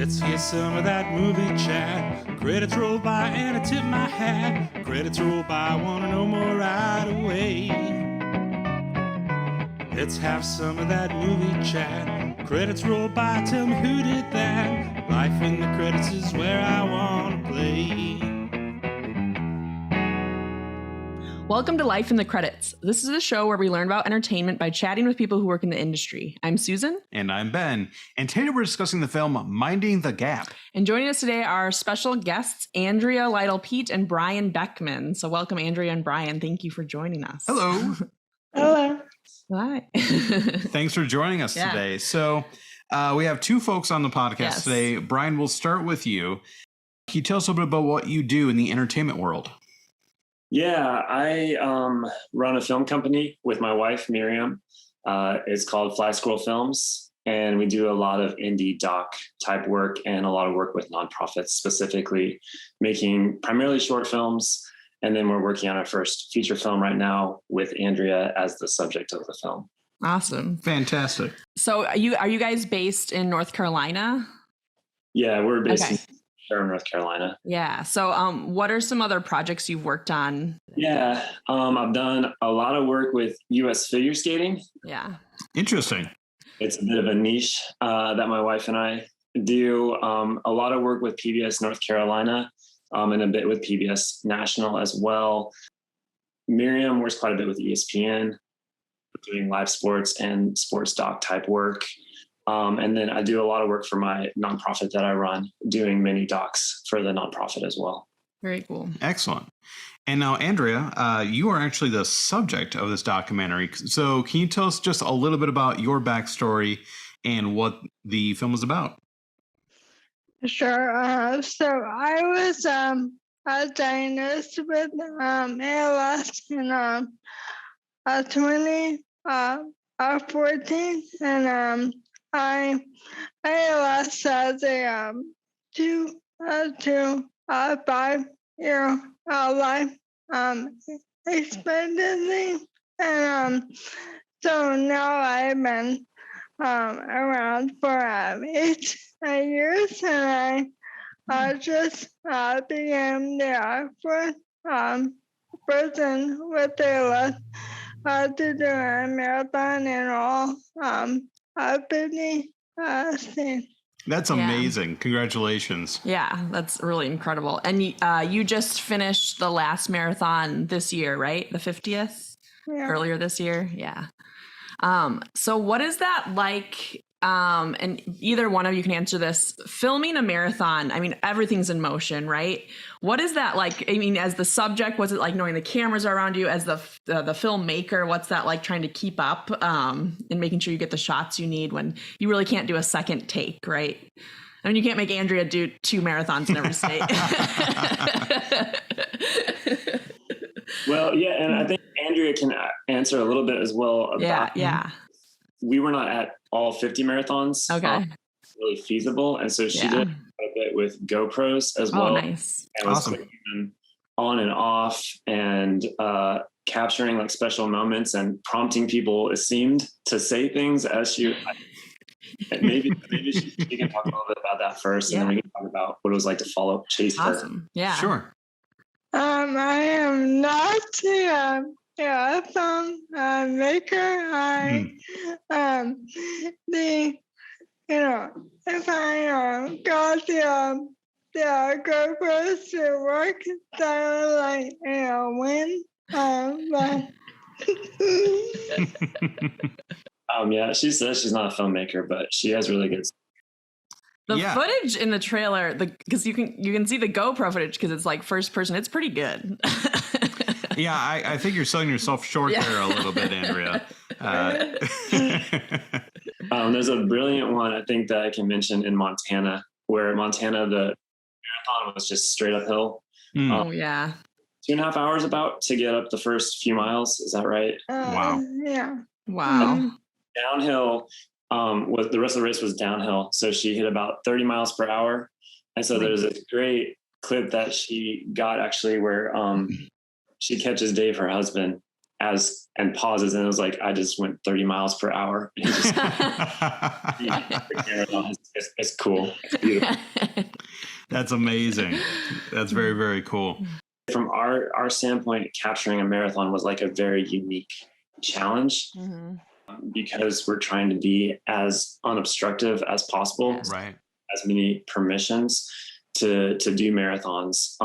Let's hear some of that movie chat. Credits roll by and I tip my hat. Credits roll by, wanna know more right away. Let's have some of that movie chat. Credits roll by, tell me who did that. Life in the credits is where I wanna play. Welcome to Life in the Credits. This is a show where we learn about entertainment by chatting with people who work in the industry. I'm Susan. And I'm Ben. And today we're discussing the film Minding the Gap. And joining us today are special guests, Andrea Lytle Peet and Brian Beckman. So welcome, Andrea and Brian. Thank you for joining us. Hello. Hello. Hi. Thanks for joining us today. So we have two folks on the podcast today. Brian, we'll start with you. Can you tell us a little bit about what you do in the entertainment world? Yeah, I run a film company with my wife, Miriam. It's called Fly Squirrel Films, and we do a lot of indie doc type work and a lot of work with nonprofits, specifically making primarily short films. And then we're working on our first feature film right now with Andrea as the subject of the film. Awesome. Fantastic. So are you guys based in North Carolina? Yeah, we're based in North Carolina. Yeah. So what are some other projects you've worked on? Yeah, I've done a lot of work with U.S. figure skating. Yeah. Interesting. It's a bit of a niche that my wife and I do. A lot of work with PBS North Carolina and a bit with PBS National as well. Miriam works quite a bit with ESPN, doing live sports and sports doc type work. And then I do a lot of work for my nonprofit that I run, doing mini docs for the nonprofit as well. Very cool. Excellent. And now, Andrea, you are actually the subject of this documentary. So can you tell us just a little bit about your backstory and what the film is about? Sure. So I was diagnosed with ALS in 2014, and I ALS has a 2 to 5 year life expectancy, and so now I've been around for 8 years, and I just became the first person with ALS to do a marathon in all 50 states. That's amazing. Congratulations. Yeah, that's really incredible. And you just finished the last marathon this year, right? The 50th? Yeah. Earlier this year? Yeah. So what is that like? And either one of you can answer this. Filming a marathon, I mean, everything's in motion, right? What is that like? I mean, as the subject, was it like knowing the cameras are around you? As the filmmaker, what's that like trying to keep up and making sure you get the shots you need when you really can't do a second take, right? I mean, you can't make Andrea do 2 marathons in every state. Well, yeah, and I think Andrea can answer a little bit as well about we were not at all 50 marathons. Okay. Really feasible. And so she did a bit with GoPros as well. Oh, nice. And awesome. Was on and off and capturing like special moments and prompting people, it seemed, to say things as she maybe she can talk a little bit about that first, and then we can talk about what it was like to chase her. Awesome. Yeah. Sure. I am not a film maker. If I got the GoPros to work, that would like win. Yeah, she says she's not a filmmaker, but she has really good. The footage in the trailer, because you can see the GoPro footage because it's like first person. It's pretty good. Yeah, I think you're selling yourself short there a little bit, Andrea. There's a brilliant one I think that I can mention in Montana, where the marathon was just straight uphill. Oh yeah. 2.5 hours about to get up the first few miles. Is that right? Wow. Yeah. Wow. Downhill. The rest of the race was downhill, so she hit about 30 miles per hour, and so there's a great clip that she got actually where she catches Dave, her husband, and pauses, and it was like I just went 30 miles per hour. And he just it's cool. It's beautiful. That's amazing. That's very, very cool. From our standpoint, capturing a marathon was like a very unique challenge because we're trying to be as unobstructive as possible, Right? as many permissions to do marathons.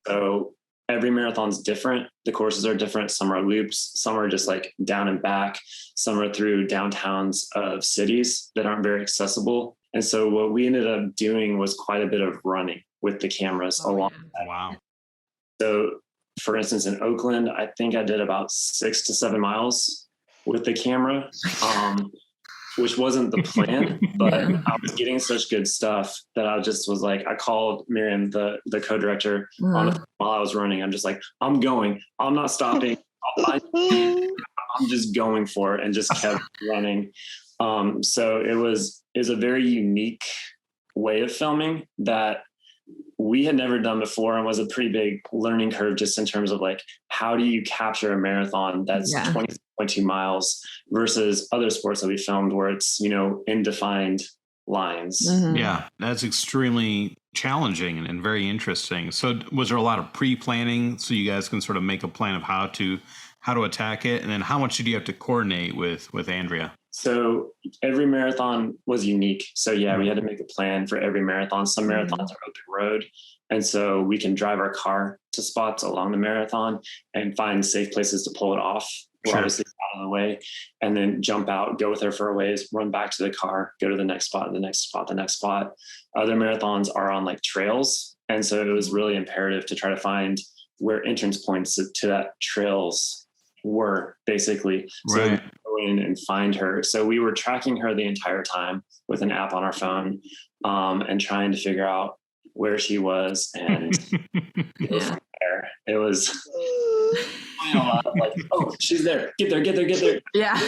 So every marathon's different. The courses are different. Some are loops, some are just like down and back, some are through downtowns of cities that aren't very accessible. And so what we ended up doing was quite a bit of running with the cameras along. Wow. So for instance, in Oakland, I think I did about 6 to 7 miles with the camera, which wasn't the plan, but I was getting such good stuff that I was like, I called Miriam, the co-director, while I was running. I'm just like, I'm going, I'm not stopping. I'm just going for it, and just kept running. So it was a very unique way of filming that we had never done before, and was a pretty big learning curve just in terms of like, how do you capture a marathon that's 20.2 miles versus other sports that we filmed where it's, in defined lines. Yeah, that's extremely challenging and very interesting. So was there a lot of pre-planning so you guys can sort of make a plan of how to attack it? And then how much did you have to coordinate with Andrea? So every marathon was unique. So we had to make a plan for every marathon. Some marathons are open road. And so we can drive our car to spots along the marathon and find safe places to pull it off. We're obviously out of the way, and then jump out, go with her for a ways, run back to the car, go to the next spot, the next spot, the next spot. Other marathons are on like trails. And so it was really imperative to try to find where entrance points to that trails were, basically. So we go in and find her. So we were tracking her the entire time with an app on our phone, and trying to figure out where she was, and go from there. It was a lot of like, oh, she's there. Get there. Yeah.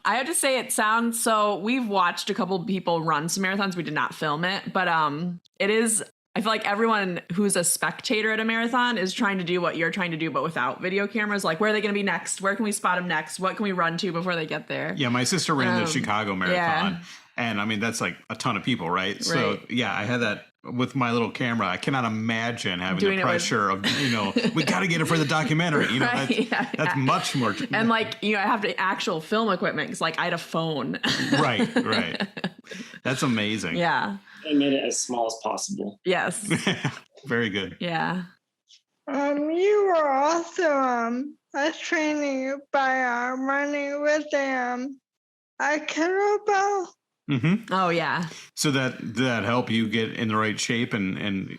I have to say, it sounds so. We've watched a couple people run some marathons. We did not film it, but it is. I feel like everyone who's a spectator at a marathon is trying to do what you're trying to do, but without video cameras. Like, where are they going to be next? Where can we spot them next? What can we run to before they get there? Yeah, my sister ran the Chicago Marathon, and I mean, that's like a ton of people, right? So I had that with my little camera. I cannot imagine having the pressure of, we got to get it for the documentary. That's much more. And like, I have to actual film equipment because like I had a phone. Right. That's amazing. Yeah. I made it as small as possible. Yes. Very good. Yeah. You were also training by running with a kettlebell. Mm-hmm. Oh yeah. So that help you get in the right shape and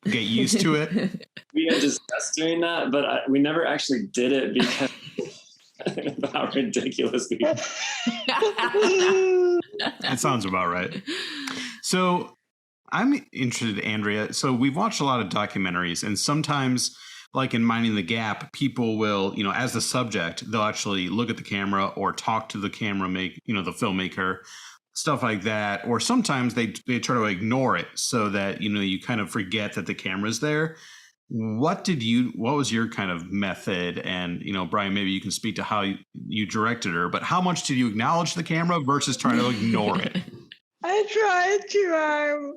get used to it. We had discussed doing that, but we never actually did it because of how ridiculous we were. That sounds about right. So I'm interested, Andrea. So we've watched a lot of documentaries, and sometimes, like in Minding the Gap, people will, as the subject, they'll actually look at the camera or talk to the camera, the filmmaker, stuff like that. Or sometimes they try to ignore it so that, you kind of forget that the camera's there. What was your kind of method? And, Brian, maybe you can speak to how you directed her, but how much did you acknowledge the camera versus trying to ignore it? I tried to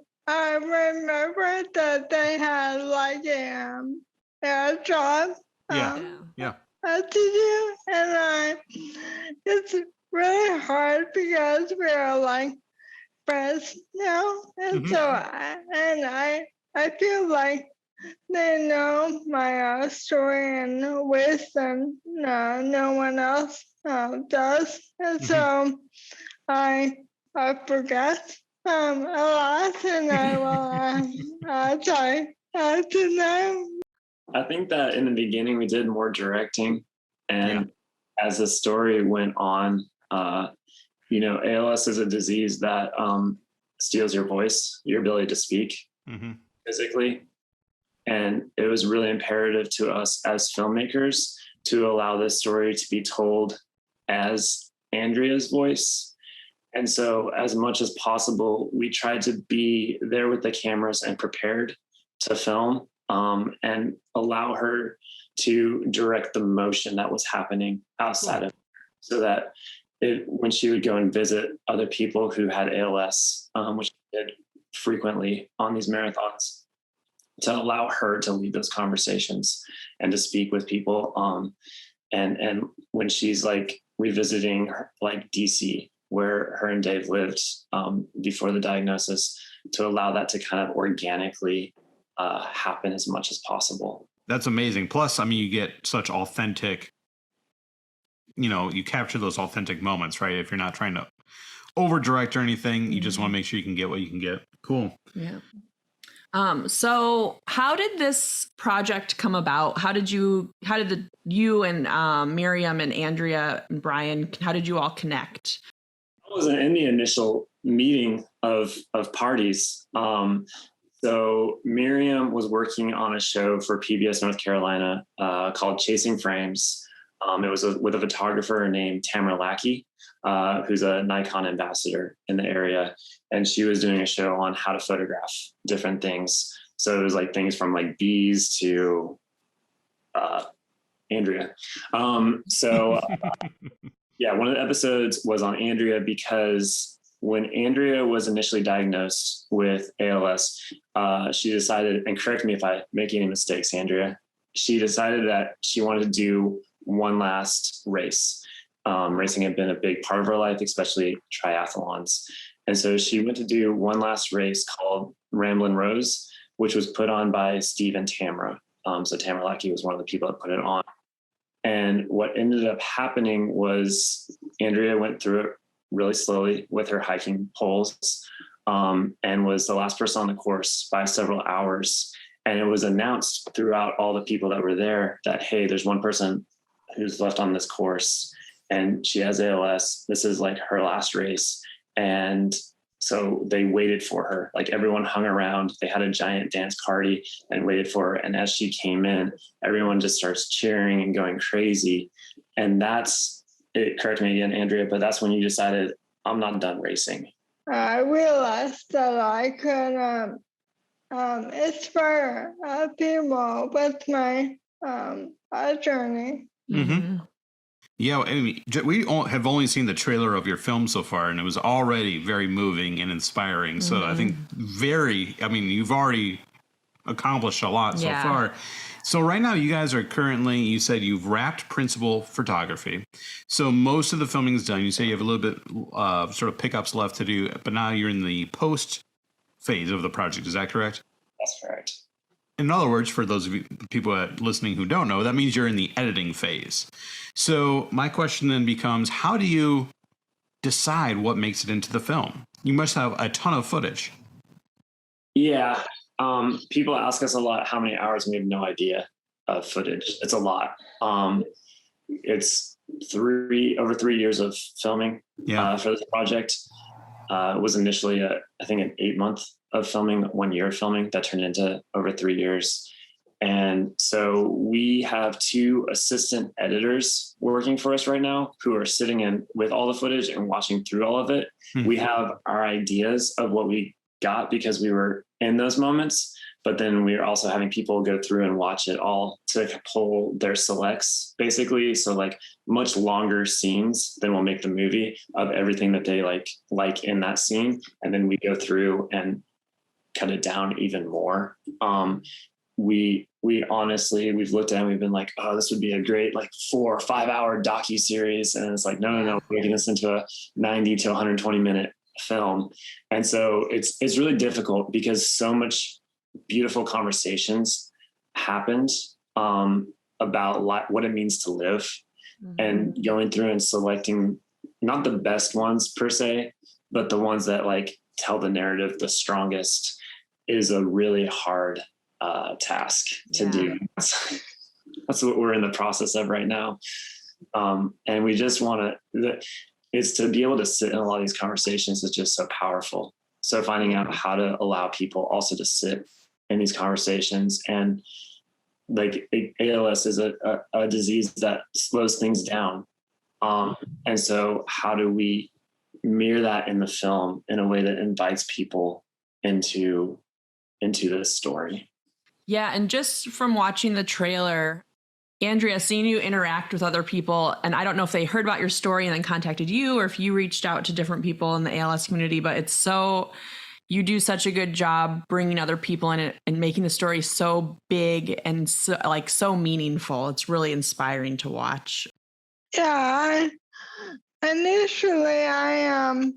remember that they had like a job Yeah. to do, and it's really hard because we're like friends now, and so I feel like they know my story and wisdom no one else does, and so I forget a lot, and I will try to know. I think that in the beginning we did more directing, and as the story went on, ALS is a disease that steals your voice, your ability to speak physically. And it was really imperative to us as filmmakers to allow this story to be told as Andrea's voice. And so as much as possible, we tried to be there with the cameras and prepared to film, and allow her to direct the motion that was happening outside of her, so that when she would go and visit other people who had ALS, which she did frequently on these marathons, to allow her to lead those conversations and to speak with people. And when she's like revisiting like DC, where her and Dave lived before the diagnosis, to allow that to kind of organically happen as much as possible. That's amazing. Plus, I mean, you get such authentic, you capture those authentic moments, right? If you're not trying to over direct or anything, you just want to make sure you can get what you can get. Cool. Yeah. So how did this project come about? How did you and Miriam and Andrea and Brian, how did you all connect? I wasn't in the initial meeting of parties. So Miriam was working on a show for PBS North Carolina called Chasing Frames. It was with a photographer named Tamara Lackey, who's a Nikon ambassador in the area. And she was doing a show on how to photograph different things. So it was like things from like bees to Andrea. Yeah, one of the episodes was on Andrea, because when Andrea was initially diagnosed with ALS, she decided, and correct me if I make any mistakes, Andrea, she decided that she wanted to do one last race. Racing had been a big part of her life, especially triathlons. And so she went to do one last race called Ramblin' Rose, which was put on by Steve and Tamara. So Tamara Lackey was one of the people that put it on. And what ended up happening was Andrea went through it really slowly with her hiking poles, and was the last person on the course by several hours. And it was announced throughout all the people that were there that, hey, there's one person who's left on this course and she has ALS. This is like her last race. And so they waited for her. Like everyone hung around. They had a giant dance party and waited for her. And as she came in, everyone just starts cheering and going crazy. And that's it. Correct me again, Andrea, but that's when you decided, I'm not done racing. I realized that I could inspire people with my journey. Mm-hmm. Yeah, I mean, we have only seen the trailer of your film so far, and it was already very moving and inspiring. So I think you've already accomplished a lot so far. So right now you guys are currently, you said you've wrapped principal photography. So most of the filming is done. You say you have a little bit sort of pickups left to do, but now you're in the post phase of the project. Is that correct? That's correct. In other words, for those of you people listening who don't know, that means you're in the editing phase. So my question then becomes, how do you decide what makes it into the film? You must have a ton of footage. Yeah. People ask us a lot how many hours, and we have no idea of footage. It's a lot. It's over 3 years of filming for this project. It was initially, I think, an 8-month of filming, 1 year of filming that turned into over 3 years. And so we have 2 assistant editors working for us right now who are sitting in with all the footage and watching through all of it. Mm-hmm. We have our ideas of what we got because we were in those moments, but then we are also having people go through and watch it all to pull their selects, basically. So like much longer scenes than will make the movie of everything that they like in that scene. And then we go through and cut it down even more. We honestly, we've looked at it and we've been like, oh, this would be a great 4 or 5 hour docu-series. And it's like, no, we're making this into a 90 to 120 minute film. And so it's really difficult because so much beautiful conversations happened about what it means to live, and going through and selecting not the best ones per se, but the ones that tell the narrative the strongest is a really hard task to do. That's what we're in the process of right now. And we just want it's to be able to sit in a lot of these conversations is just so powerful. So finding out how to allow people also to sit in these conversations, and ALS is a disease that slows things down. And so how do we mirror that in the film in a way that invites people into this story? Yeah. And just from watching the trailer, Andrea, seeing you interact with other people, and I don't know if they heard about your story and then contacted you or if you reached out to different people in the ALS community, but you do such a good job bringing other people in it and making the story so big and so meaningful. It's really inspiring to watch. Yeah, initially I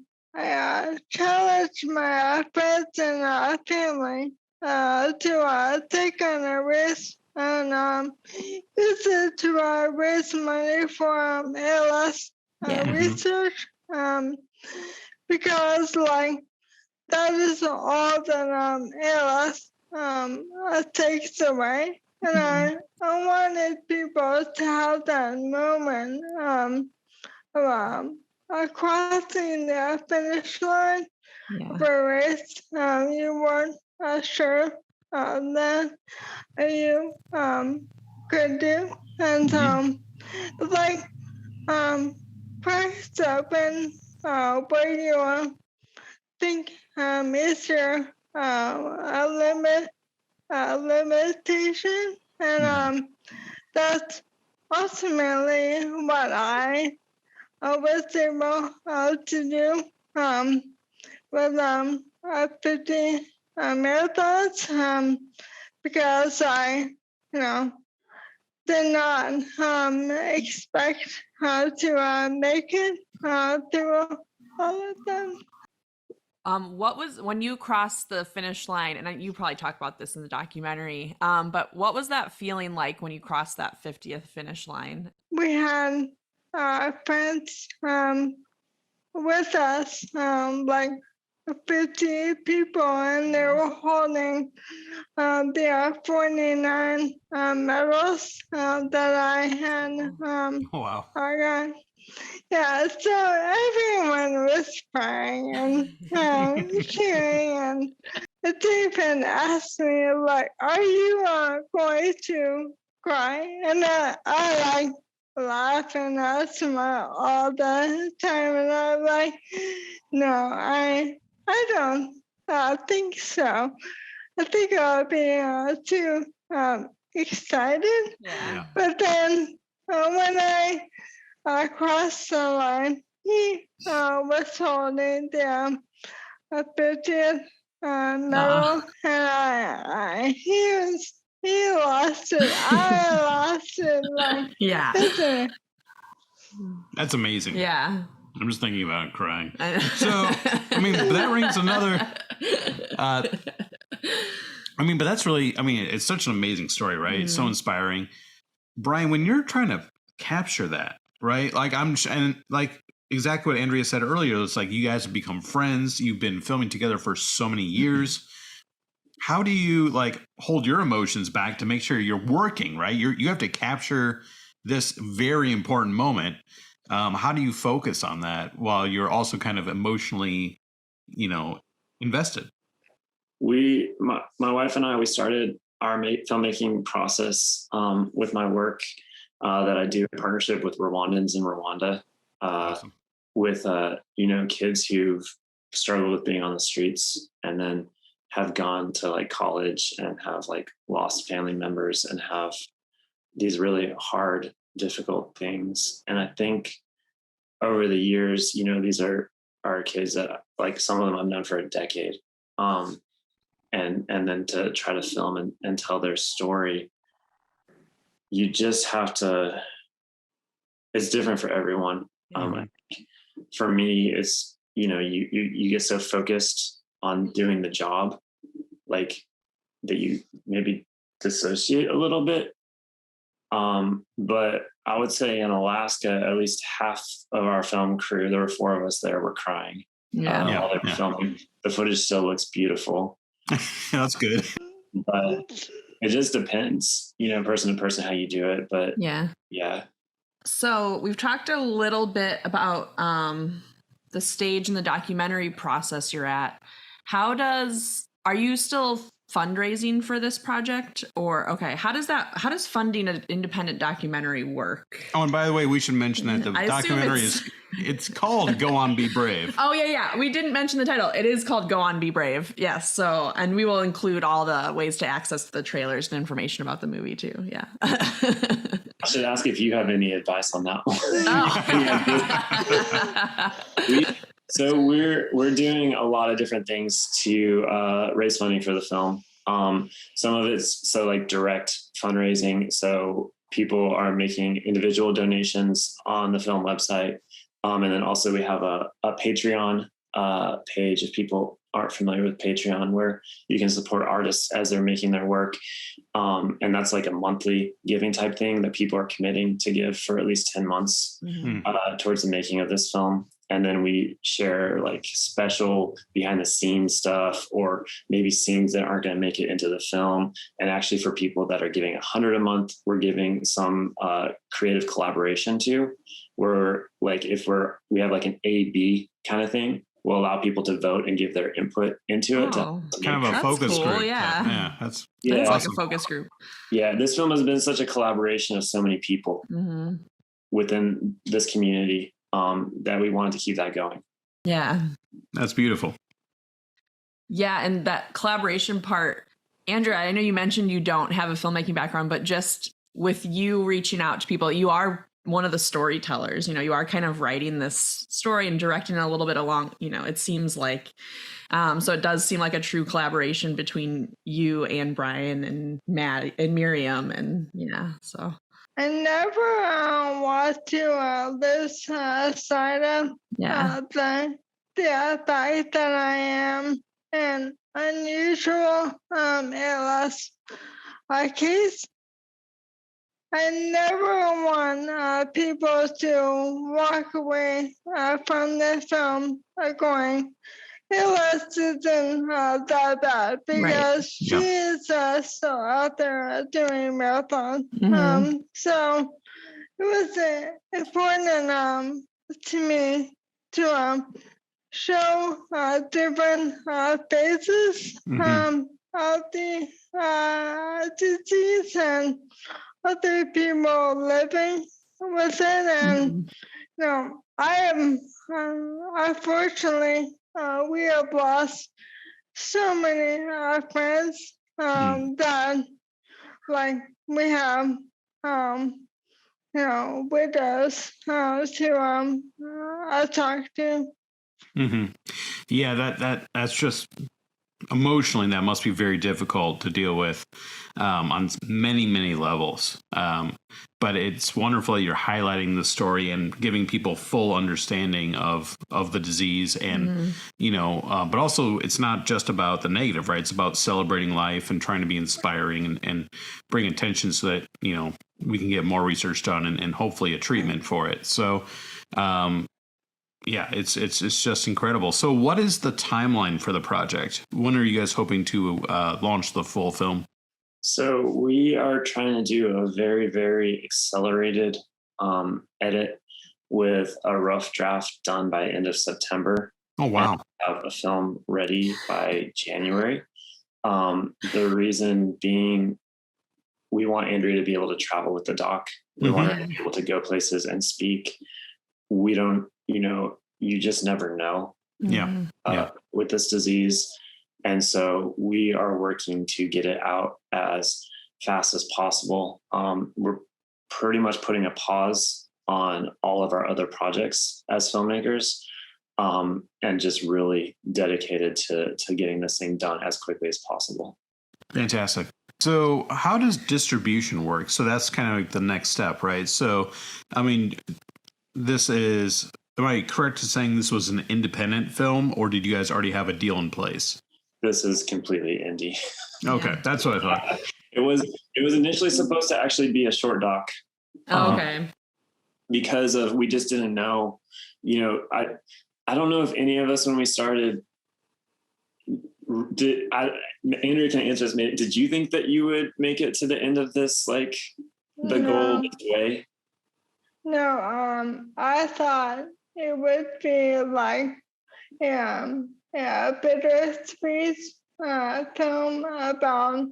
challenged my friends and family to take on a risk and use it to raise money for ALS research because that is all that ALS takes away. And I wanted people to have that moment of crossing the finish line of a race you weren't sure that you could do. And first open where you think is your limitation, and that's ultimately what I was able to do with 50 marathons because I, did not expect to make it through all of them. What was when you crossed the finish line, and you probably talk about this in the documentary, but what was that feeling like when you crossed that 50th finish line? We had friends with us, like 50 people, and they were holding the 49 medals that I had. Wow. I got. Yeah, so everyone was crying and cheering, and they even asked me, are you going to cry? And I laugh and I smile all the time, and I'm like, no, I don't think so. I think I'll be too excited. Yeah. But then when I crossed the line, he was holding the 50th medal, and he lost it. I lost it. Yeah. That's amazing. Yeah. I'm just thinking about it crying. So, that rings another. But that's really, it's such an amazing story, right? It's so inspiring. Brian, when you're trying to capture that, right? Exactly what Andrea said earlier, it's like you guys have become friends. You've been filming together for so many years. How do you hold your emotions back to make sure you're working, right? You have to capture this very important moment. How do you focus on that while you're also kind of emotionally, invested? My wife and I, we started our filmmaking process with my work that I do in partnership with Rwandans in Rwanda, Awesome. with kids who've struggled with being on the streets and then have gone to college and have lost family members and have these really hard, difficult things. And I think over the years, these are kids that some of them I've known for a decade. And then to try to film and tell their story, you just have to, it's different for everyone. For me, it's, you get so focused on doing the job, that you maybe dissociate a little bit. But I would say in Alaska, at least half of our film crew, there were 4 of us there, were crying. While they were filming. The footage still looks beautiful. That's good. But it just depends, person to person, how you do it. But yeah. So we've talked a little bit about the stage and the documentary process you're at. Are you still fundraising for this project? Or how does funding an independent documentary work? Oh, and by the way, we should mention that the I assume documentary it's called Go On Be Brave. Oh yeah. We didn't mention the title. It is called Go On Be Brave. Yes. So, and we will include all the ways to access the trailers and information about the movie too. Yeah. I should ask if you have any advice on that one. Oh. So we're doing a lot of different things to raise funding for the film. Some of it's like direct fundraising. So people are making individual donations on the film website. And then also we have a Patreon page, if people aren't familiar with Patreon, where you can support artists as they're making their work. And that's like a monthly giving type thing that people are committing to give for at least 10 months towards the making of this film. And then we share like special behind the scenes stuff, or maybe scenes that aren't going to make it into the film. And actually for people that are giving $100 a month, we're giving some creative collaboration too, where like if we have like an A/B kind of thing, we'll allow people to vote and give their input into it. Kind of a focus cool, group. Yeah. That's It's awesome. like a focus group. Yeah, this film has been such a collaboration of so many people within this community that we wanted to keep that going. Yeah. That's beautiful. Yeah, and that collaboration part, Andrea, I know you mentioned you don't have a filmmaking background, but just with you reaching out to people, you are one of the storytellers. You know, you are kind of writing this story and directing it a little bit along, you know, it seems like. So it does seem like a true collaboration between you and Brian and Matt and Miriam, and so. I never want to lose sight of the fact that I am an unusual ALS case. I never want people to walk away from the film going, ALS isn't that bad, because she is still out there doing marathons. So it was important to me to show different phases of the disease and other people living with it. And I am unfortunately we have lost so many friends that like we have widows to talk to. Yeah, that's just emotionally, that must be very difficult to deal with on many levels. But it's wonderful that you're highlighting the story and giving people full understanding of the disease, and but also it's not just about the negative, right? It's about celebrating life and trying to be inspiring and bring attention so that we can get more research done and hopefully a treatment for it. So yeah, it's just incredible. So what is the timeline for the project? When are you guys hoping to launch the full film? So we are trying to do a very, very accelerated edit with a rough draft done by end of September. Oh, wow. And have a film ready by January. The reason being, we want Andrea to be able to travel with the doc. We want her to be able to go places and speak. We don't, you just never know with this disease. And so we are working to get it out as fast as possible. We're pretty much putting a pause on all of our other projects as filmmakers, and just really dedicated to getting this thing done as quickly as possible. Fantastic. So how does distribution work? So that's kind of like the next step, right? So, I mean, am I correct in saying this was an independent film, or did you guys already have a deal in place? This is completely indie. Okay, that's what I thought. It was initially supposed to actually be a short doc. Oh, okay. Because we just didn't know, I don't know if any of us when we started, Andrea can answer this. Did you think that you would make it to the end of this, like the goal this way? No, I thought it would be like, bittersweet film about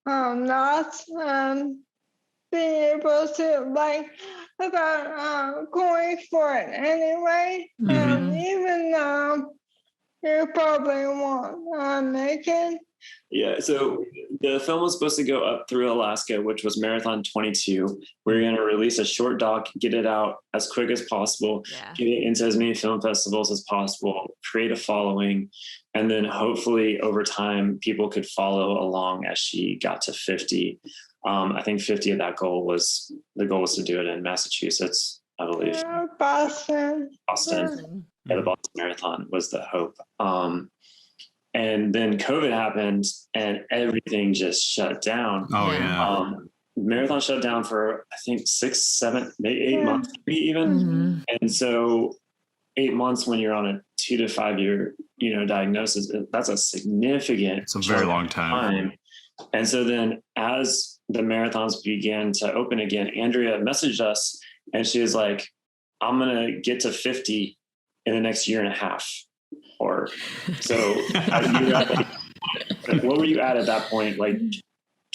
not being able to about going for it anyway, even though you probably won't make it. Yeah, so the film was supposed to go up through Alaska, which was Marathon 22. We're going to release a short doc, get it out as quick as possible, get it into as many film festivals as possible, create a following, and then hopefully over time, people could follow along as she got to 50. I think 50 of that goal was to do it in Massachusetts, I believe. Boston. Yeah, the Boston Marathon was the hope. And then COVID happened and everything just shut down. Oh, yeah. Marathon shut down for, I think, 6, 7, maybe 8 months, maybe even. And so 8 months when you're on a 2 to 5 year, diagnosis, that's a significant, it's a very long time. And so then as the marathons began to open again, Andrea messaged us and she was like, I'm going to get to 50 in the next year and a half. Or so what were you at that point? Like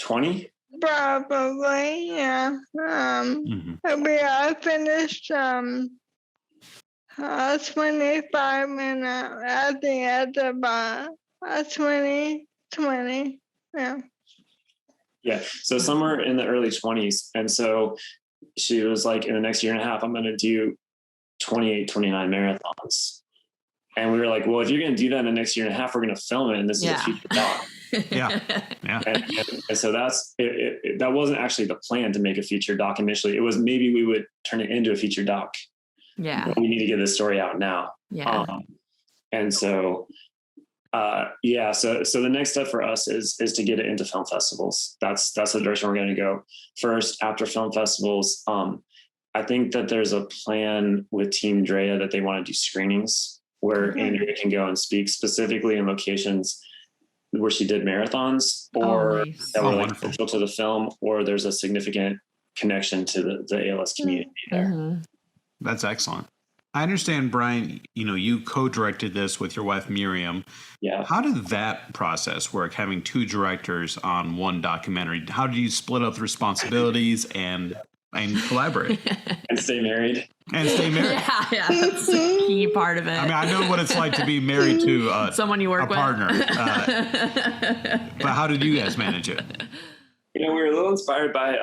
20? Probably, yeah. I finished 25 and at the end of 2020. Yeah. Yeah. So somewhere in the early 20s. And so she was like, in the next year and a half, I'm going to do 28, 29 marathons. And we were like, well, if you're going to do that in the next year and a half, we're going to film it. And this is a future doc. Yeah. And so that's it. That wasn't actually the plan to make a feature doc initially. It was maybe we would turn it into a feature doc. Yeah. But we need to get this story out now. Yeah. And so, so the next step for us is to get it into film festivals. That's the direction we're going to go first. After film festivals, I think that there's a plan with Team Drea that they want to do screenings where Andrea can go and speak specifically in locations where she did marathons or that were like central to the film, or there's a significant connection to the ALS community there. That's excellent. I understand, Brian, you co-directed this with your wife, Miriam. Yeah. How did that process work, having two directors on one documentary? How do you split up the responsibilities and collaborate? And stay married. Yeah, that's a key part of it. I mean, I know what it's like to be married to someone you work a partner. But how did you guys manage it? We were a little inspired by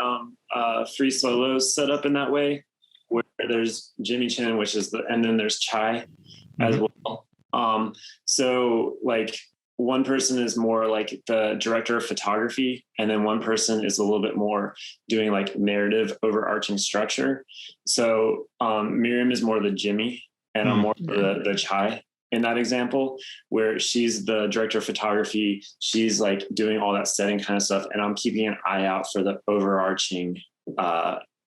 Free Solo's set up in that way, where there's Jimmy Chin, and then there's Chai as well. So like one person is more like the director of photography, and then one person is a little bit more doing like narrative overarching structure. So Miriam is more the Jimmy, and I'm more the Chai in that example, where she's the director of photography. She's like doing all that setting kind of stuff, and I'm keeping an eye out for the overarching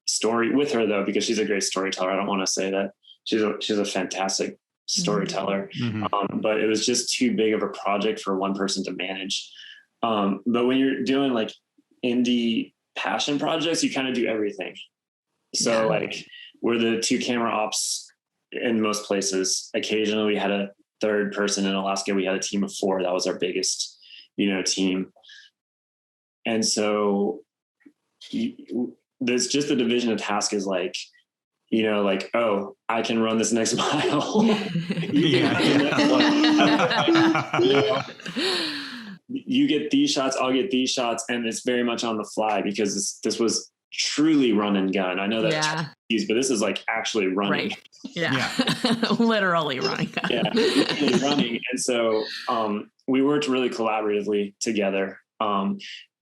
story with her, though, because she's a great storyteller. I don't want to say that she's a fantastic storyteller, but it was just too big of a project for one person to manage. But when you're doing like indie passion projects, you kind of do everything. So like we're the two camera ops in most places. Occasionally we had a third person. In Alaska we had a team of 4. That was our biggest team. And so there's just the division of task is like, oh, I can run this next mile. You get these shots, I'll get these shots. And it's very much on the fly because this was truly run and gun. I know that, but this is like actually running. Right. Yeah. Literally running. Literally running. And so we worked really collaboratively together,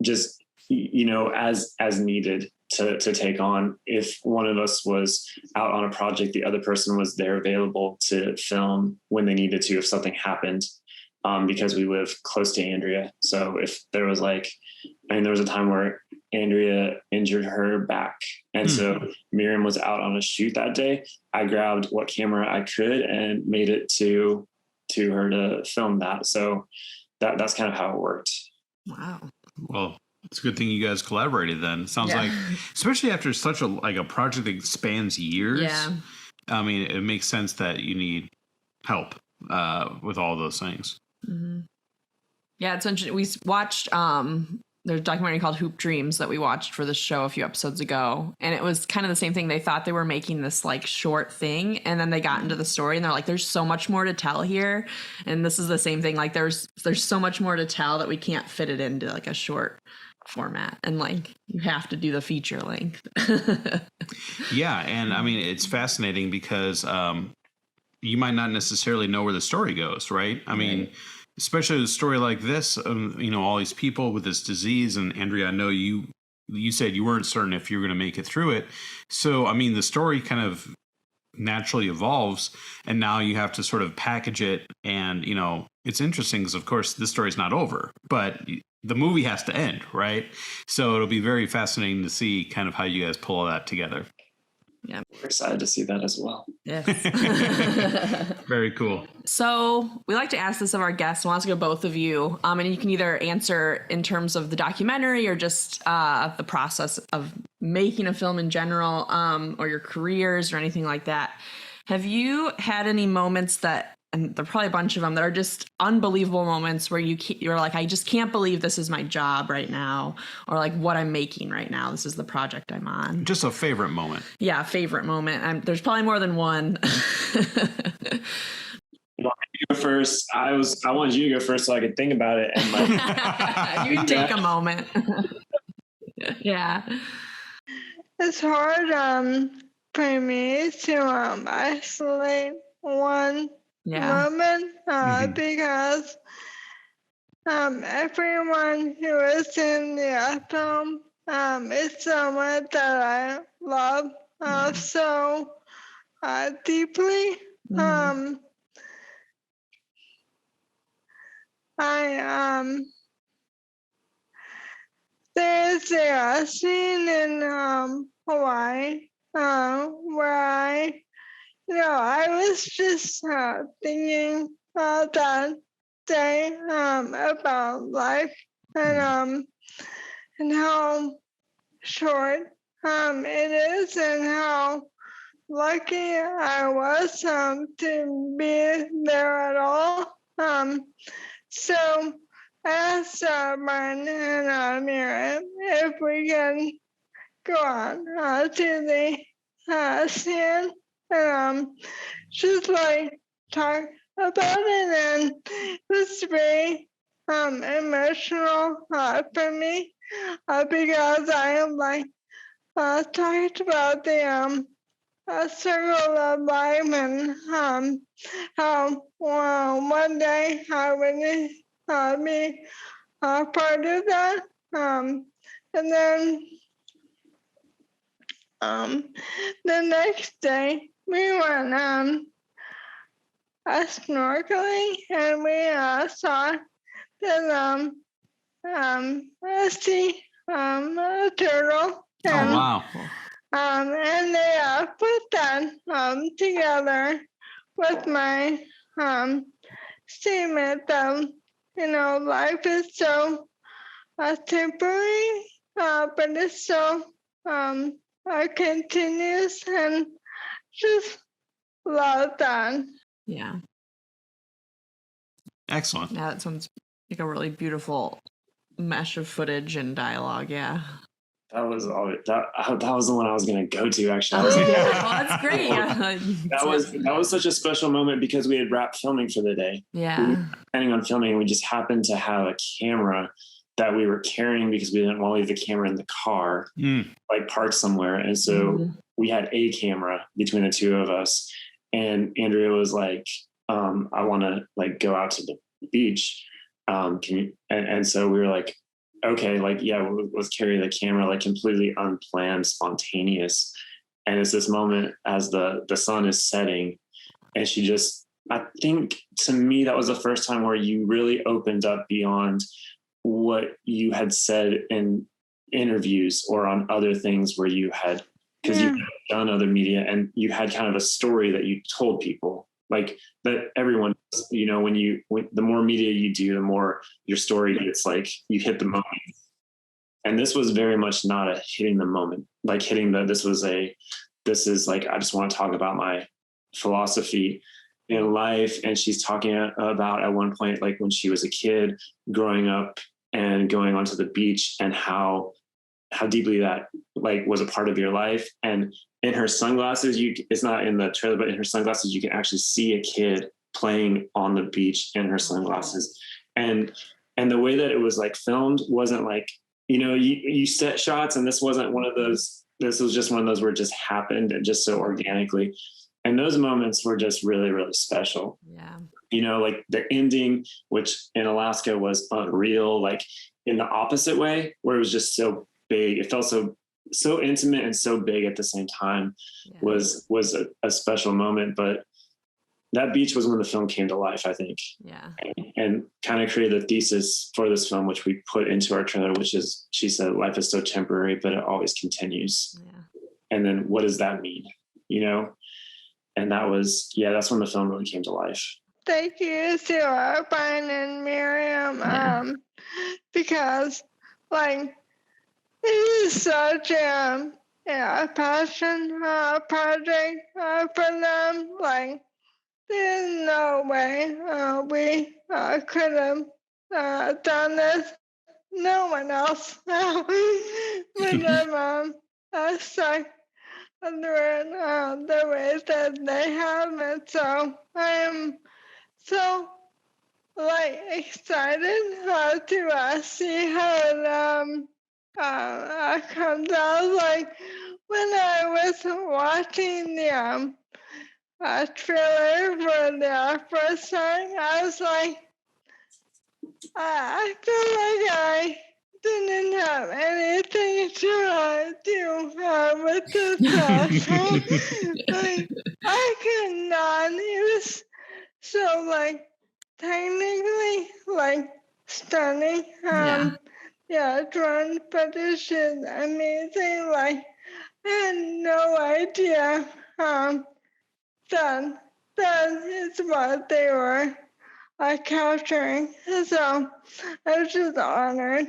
just, as needed. To take on. If one of us was out on a project, the other person was there available to film when they needed to, if something happened, because we live close to Andrea. So if there was there was a time where Andrea injured her back. And so Miriam was out on a shoot that day. I grabbed what camera I could and made it to her to film that. So that's kind of how it worked. Wow. Well, it's a good thing you guys collaborated then. Sounds like, especially after such a project that spans years. Yeah. I mean, it makes sense that you need help with all those things. Yeah, it's interesting. We watched there's a documentary called Hoop Dreams that we watched for the show a few episodes ago, and it was kind of the same thing. They thought they were making this like short thing, and then they got into the story and they're like, there's so much more to tell here. And this is the same thing, like there's so much more to tell that we can't fit it into like a short format, and like you have to do the feature length. Yeah, and I mean it's fascinating because you might not necessarily know where the story goes, right? I mean, especially a story like this, all these people with this disease. And Andrea, I know you said you weren't certain if you were going to make it through it. So, I mean, the story kind of naturally evolves, and now you have to sort of package it. And, it's interesting because, of course, this story's not over, but the movie has to end, right? So it'll be very fascinating to see kind of how you guys pull all that together. Yeah, We're excited to see that as well. yes. Very cool. So we like to ask this of our guests. We'll ask it both of you. And you can either answer in terms of the documentary or just the process of making a film in general, or your careers or anything like that. Have you had any moments that, and there are probably a bunch of them, that are just unbelievable moments where you're like, I just can't believe this is my job right now, or like what I'm making right now. This is the project I'm on. Just a favorite moment. Yeah, favorite moment. There's probably more than one. You go first. I wanted you to go first so I could think about it. And like, you can take a moment. Yeah. It's hard for me to isolate one moment because everyone who is in the film is someone that I love so deeply. There's a scene in Hawaii where I was just thinking that day about life and how short it is, and how lucky I was to be there at all. So I asked Brian and Miriam if we can go on to the stand and just like talk about it, and it was very emotional for me because I am like talked about the circle of life, and how one day I would be part of that, and then the next day we went snorkeling, and we saw the sea turtle. And, oh wow! And they put that together with my statement that life is so temporary, but it's so continuous, and just love that. Yeah. Excellent. Yeah, that sounds like a really beautiful mesh of footage and dialogue. Yeah. that was the one I was going to go to, actually. Oh, well, that's great. That was such a special moment because we had wrapped filming for the day. Yeah. We were planning on filming, and we just happened to have a camera that we were carrying because we didn't want to leave the camera in the car, like parked somewhere. And so we had a camera between the two of us. And Andrea was like, I want to like go out to the beach. Can you? And so we were like, okay, like, yeah, let's carry the camera, like completely unplanned, spontaneous. And it's this moment as the sun is setting, and she just, I think to me, that was the first time where you really opened up beyond what you had said in interviews or on other things where you had, because you had done other media and you had kind of a story that you told people, like that everyone, when the more media you do, the more your story gets like you hit the moment. And this was very much not a hitting the moment, like this is like, I just want to talk about my philosophy. in life. And she's talking about at one point, like when she was a kid growing up and going onto the beach, and how deeply that like was a part of your life. And in her sunglasses, it's not in the trailer, but in her sunglasses, you can actually see a kid playing on the beach in her sunglasses. And the way that it was like filmed wasn't like, you set shots, and this wasn't one of those, this was just one of those where it just happened and just so organically. And those moments were just really, really special. Yeah. Like the ending, which in Alaska was unreal, like in the opposite way, where it was just so big. It felt so intimate and so big at the same time. Was a special moment. But that beach was when the film came to life, I think. Yeah. And kind of created the thesis for this film, which we put into our trailer, which is, she said, life is so temporary, but it always continues. Yeah. And then what does that mean? And that was, that's when the film really came to life. Thank you to Brian and Miriam, because like it is such a passion project for them. Like there's no way we could have done this. No one else would have stuck through the ways that they have. And so I am so excited to see how it comes out. Like when I was watching the trailer for the first time, I was like, I feel like I didn't have anything to do with this film. Like I could not. It was so like technically like stunning. Drone footage is amazing. Like I had no idea that is what they were capturing. So I was just honored.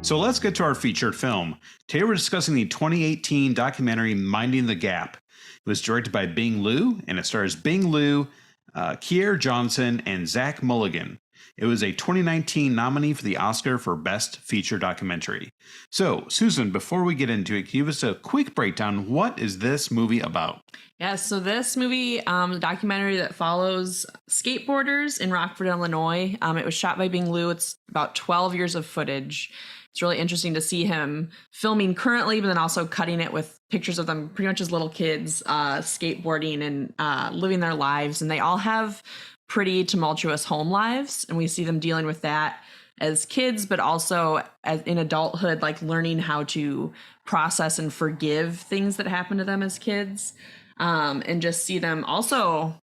So let's get to our featured film. Today we're discussing the 2018 documentary Minding the Gap. It was directed by Bing Liu, and it stars Bing Liu, Kier Johnson, and Zach Mulligan. It was a 2019 nominee for the Oscar for Best Feature Documentary. So, Susan, before we get into it, can you give us a quick breakdown? What is this movie about? Yeah, so this movie, the documentary that follows skateboarders in Rockford, Illinois. It was shot by Bing Liu. It's about 12 years of footage. It's really interesting to see him filming currently, but then also cutting it with pictures of them pretty much as little kids, skateboarding and living their lives. And they all have pretty tumultuous home lives. And we see them dealing with that as kids, but also as in adulthood, like learning how to process and forgive things that happen to them as kids. And just see them also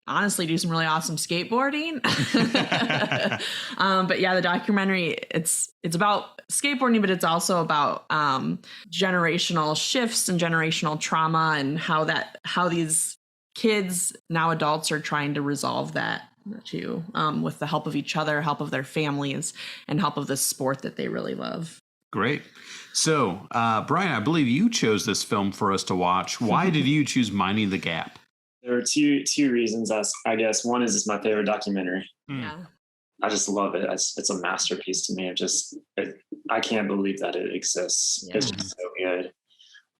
honestly do some really awesome skateboarding. But yeah, the documentary, it's about skateboarding, but it's also about generational shifts and generational trauma, and how these kids, now adults, are trying to resolve that too, with the help of each other, help of their families, and help of this sport that they really love. Great. So, Brian, I believe you chose this film for us to watch. Why did you choose Minding the Gap? There are two reasons. I guess one is it's my favorite documentary. Yeah. I just love it. It's a masterpiece to me. I can't believe that it exists. Yeah. It's just so good.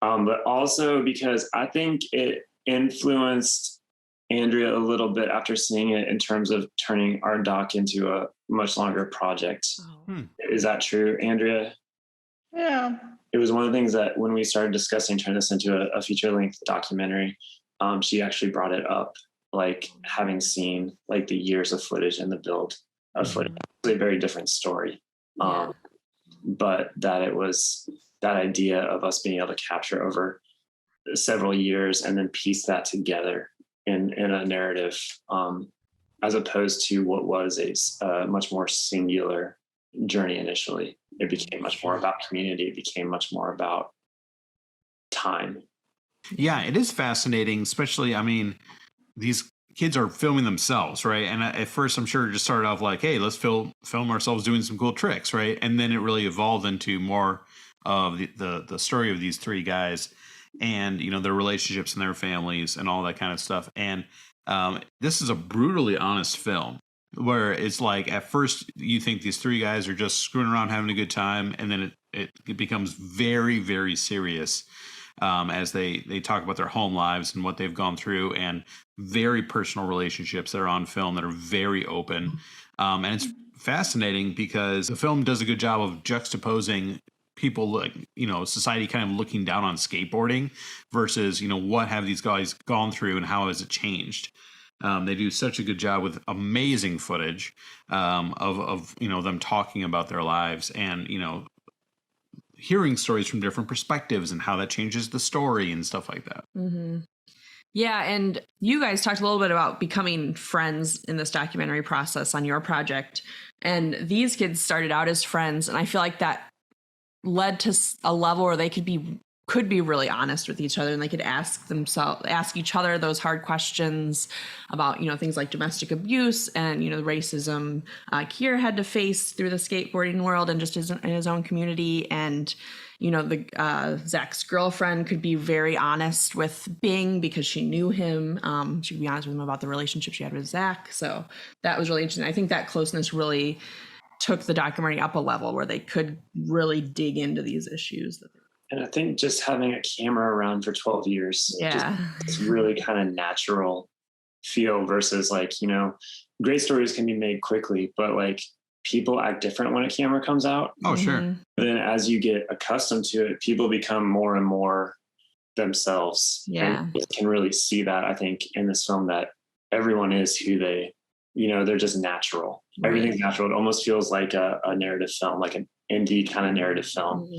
But also because I think it influenced Andrea a little bit after seeing it in terms of turning our doc into a much longer project. Oh. Is that true, Andrea? Yeah. It was one of the things that when we started discussing turning this into a feature-length documentary, she actually brought it up, like having seen like the years of footage and the build of footage. It's a very different story. But that it was that idea of us being able to capture over several years and then piece that together in a narrative, as opposed to what was a much more singular journey initially. It became much more about community. It became much more about time. Yeah, it is fascinating, especially, I mean, these kids are filming themselves, right? And at first, I'm sure it just started off like, hey, let's film ourselves doing some cool tricks, right? And then it really evolved into more of the story of these three guys and, you know, their relationships and their families and all that kind of stuff. And this is a brutally honest film where it's like at first you think these three guys are just screwing around having a good time, and then it becomes very, very serious as they talk about their home lives and what they've gone through, and very personal relationships that are on film that are very open. And it's fascinating because the film does a good job of juxtaposing people, like, you know, society kind of looking down on skateboarding versus, you know, what have these guys gone through and how has it changed. They do such a good job with amazing footage of you know, them talking about their lives and, you know, hearing stories from different perspectives and how that changes the story and stuff like that. Mm-hmm. Yeah, and you guys talked a little bit about becoming friends in this documentary process on your project, and these kids started out as friends, and I feel like that led to a level where they could be really honest with each other, and they could ask each other those hard questions about, you know, things like domestic abuse and, you know, the racism Kier had to face through the skateboarding world and just in his own community. And, you know, the Zach's girlfriend could be very honest with Bing because she knew him. She could be honest with him about the relationship she had with Zach. So that was really interesting. I think that closeness really took the documentary up a level where they could really dig into these issues. And I think just having a camera around for 12 years, it's really kind of natural feel versus, like, you know, great stories can be made quickly, but like people act different when a camera comes out. Oh, sure. Mm-hmm. But then as you get accustomed to it, people become more and more themselves. Yeah. And you can really see that, I think, in this film, that everyone is who they, you know, they're just natural. Right. Everything's natural. It almost feels like a narrative film, like an indie kind of narrative film,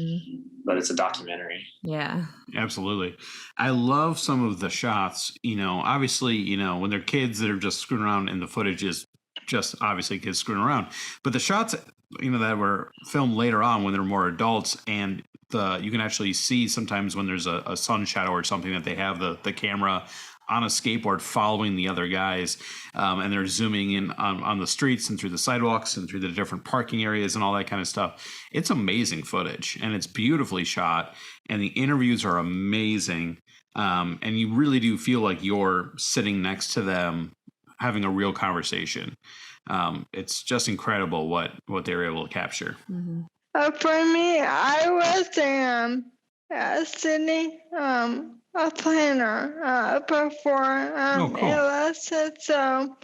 but it's a documentary. Yeah. Absolutely. I love some of the shots, you know, obviously, you know, when they're kids that are just screwing around, and the footage is just obviously kids screwing around, but the shots, you know, that were filmed later on when they're more adults, and you can actually see sometimes when there's a sun shadow or something that they have the camera on a skateboard following the other guys, and they're zooming in on the streets and through the sidewalks and through the different parking areas and all that kind of stuff. It's amazing footage, and it's beautifully shot, and the interviews are amazing, and you really do feel like you're sitting next to them having a real conversation. It's just incredible what they were able to capture. Mm-hmm. For me, I was Sydney, a planner before cool. So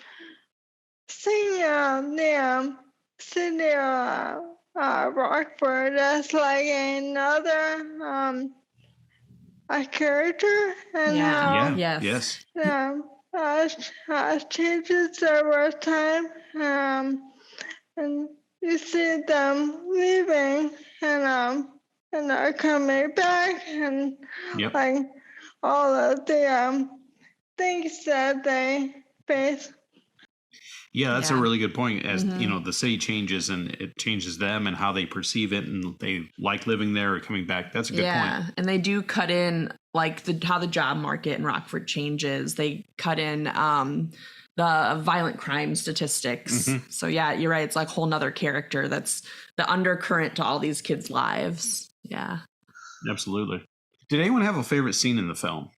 seeing the city Rockford as like another a character, and how Yes. changes over time, and you see them leaving and are coming back, and like all of the things that they face. Yeah, that's a really good point. As you know, the city changes, and it changes them and how they perceive it, and they like living there or coming back. That's a good point. And they do cut in like how the job market in Rockford changes. They cut in the violent crime statistics. Mm-hmm. So yeah, you're right. It's like a whole nother character that's the undercurrent to all these kids' lives. Yeah. Absolutely. Did anyone have a favorite scene in the film?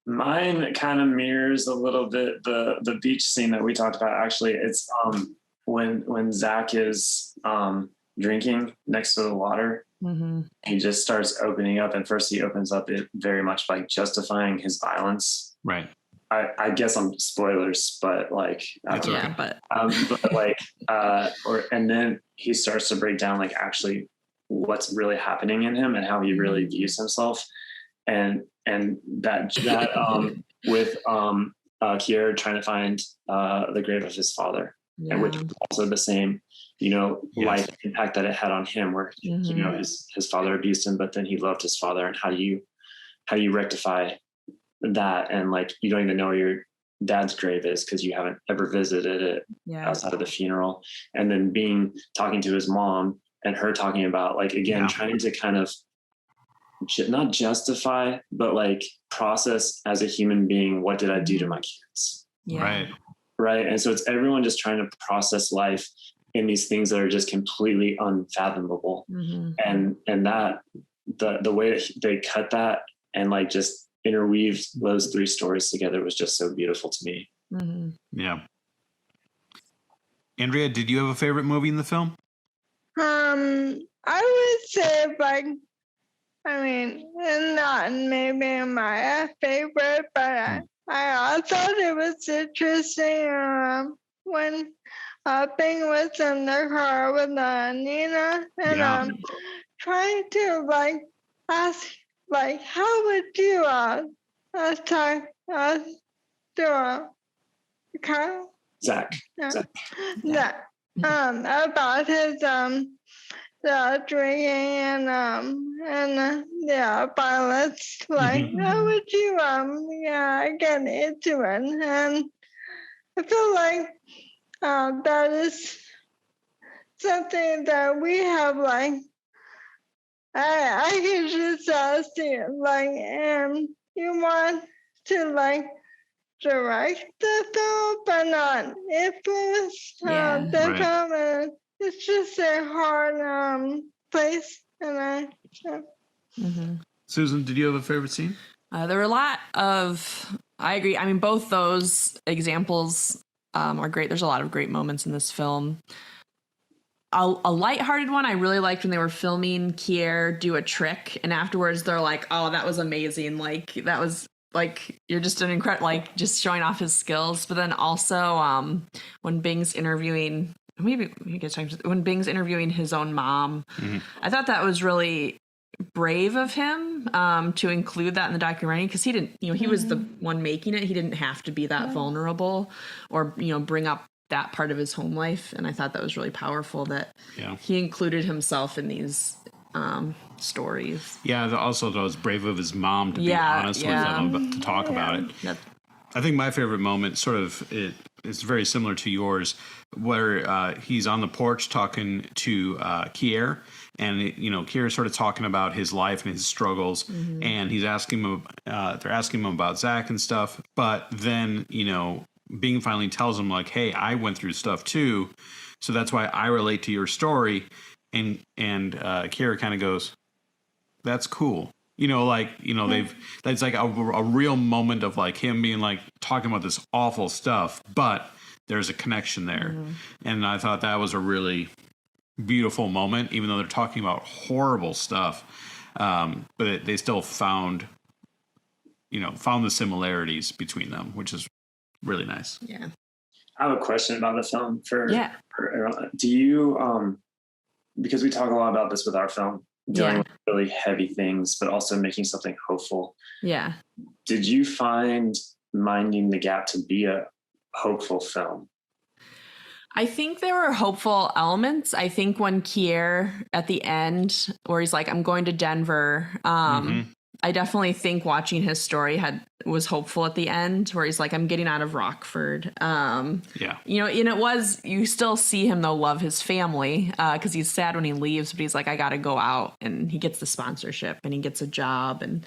Mine kind of mirrors a little bit the beach scene that we talked about. Actually, it's when Zach is drinking next to the water. Mm-hmm. He just starts opening up, and first he opens up it very much like justifying his violence. Right. I guess I'm spoilers, but like, and then he starts to break down like actually what's really happening in him and how he really views himself, and that with Kier trying to find the grave of his father, and which was also the same, you know, life impact that it had on him, where you know his father abused him, but then he loved his father, and how do you rectify that? And like, you don't even know where your dad's grave is because you haven't ever visited it outside of the funeral. And then talking to his mom, and her talking about like, again, trying to kind of not justify, but like process as a human being, what did I do to my kids? Right. And so it's everyone just trying to process life in these things that are just completely unfathomable. And that the way that they cut that and like just interweaved those three stories together was just so beautiful to me. Mm-hmm. Yeah. Andrea, did you have a favorite movie in the film? I would say like, I mean, not maybe my favorite, but I thought it was interesting when Bing was in the car with Nina and Yeah. trying to like ask like how would you talk to Kyle? Zach. That about his the drinking and violence. Like how would you get into it? And I feel like that is something that we have like I can just see it like you want to like direct the film but not influence the film, and it's just a hard place. And Susan, did you have a favorite scene? There were a lot of, I agree. I mean, both those examples are great. There's a lot of great moments in this film. A lighthearted one I really liked when they were filming Kier do a trick, and afterwards they're like, "Oh, that was amazing! Like that was like you're just an incredible, like just showing off his skills." But then also when Bing's interviewing, maybe you guys when Bing's interviewing his own mom, I thought that was really brave of him to include that in the documentary, because he didn't, he was the one making it. He didn't have to be that vulnerable or bring up that part of his home life, and I thought that was really powerful that he included himself in these stories. Yeah, also that was brave of his mom to be honest with him, to talk about it. Yep. I think my favorite moment it's very similar to yours, where he's on the porch talking to Kier, and Kier sort of talking about his life and his struggles, and he's asking him, they're asking him about Zach and stuff, but then Bing finally tells him like, "Hey, I went through stuff too, so that's why I relate to your story." And Kier kind of goes, "That's cool." That's like a real moment of like him being like talking about this awful stuff, but there's a connection there. And I thought that was a really beautiful moment, even though they're talking about horrible stuff. But they still found the similarities between them, which is really nice. Yeah. I have a question about the film for do you because we talk a lot about this with our film, dealing with really heavy things, but also making something hopeful. Yeah. Did you find Minding the Gap to be a hopeful film? I think there were hopeful elements. I think when Kier at the end, where he's like, "I'm going to Denver," I definitely think watching his story was hopeful at the end, where he's like, "I'm getting out of Rockford." And it was, you still see him though love his family because he's sad when he leaves, but he's like, "I got to go out," and he gets the sponsorship and he gets a job, and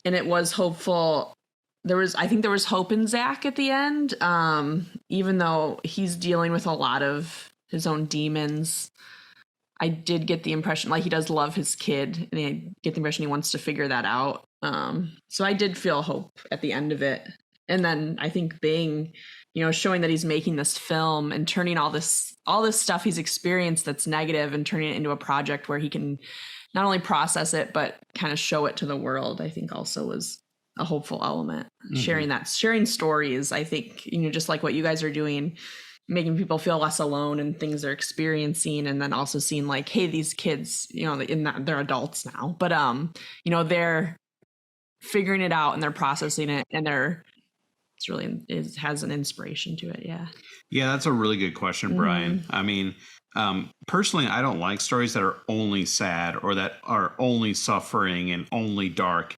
it was hopeful. I think there was hope in Zach at the end, even though he's dealing with a lot of his own demons. I did get the impression like he does love his kid, and I get the impression he wants to figure that out. So I did feel hope at the end of it. And then I think Bing, showing that he's making this film and turning all this stuff he's experienced that's negative and turning it into a project where he can not only process it, but kind of show it to the world, I think also was a hopeful element. Sharing stories, I think, just like what you guys are doing, making people feel less alone in things they're experiencing, and then also seeing like, hey, these kids, they're adults now, but they're figuring it out and they're processing it, and it has an inspiration to it. Yeah, that's a really good question, Brian. I mean, personally, I don't like stories that are only sad or that are only suffering and only dark.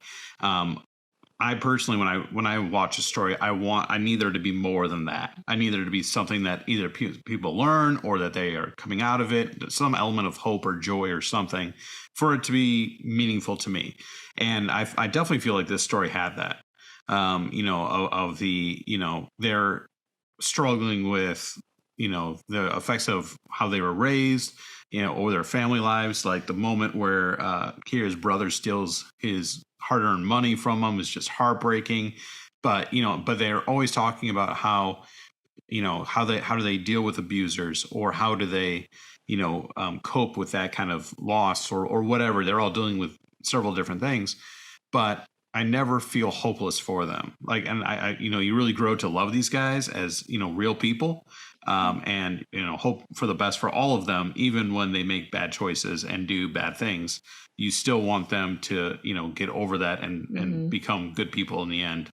I personally, when I watch a story, I need there to be more than that. I need there to be something that either people learn or that they are coming out of it, some element of hope or joy or something, for it to be meaningful to me. And I definitely feel like this story had that. They're struggling with the effects of how they were raised, or their family lives. Like the moment where Kira's brother steals his hard-earned money from him is just heartbreaking. But but they're always talking about how how do they deal with abusers, or how do they cope with that kind of loss, or whatever. They're all dealing with several different things, but I never feel hopeless for them. Like, and I you really grow to love these guys as real people, and hope for the best for all of them, even when they make bad choices and do bad things. You still want them to get over that and become good people in the end.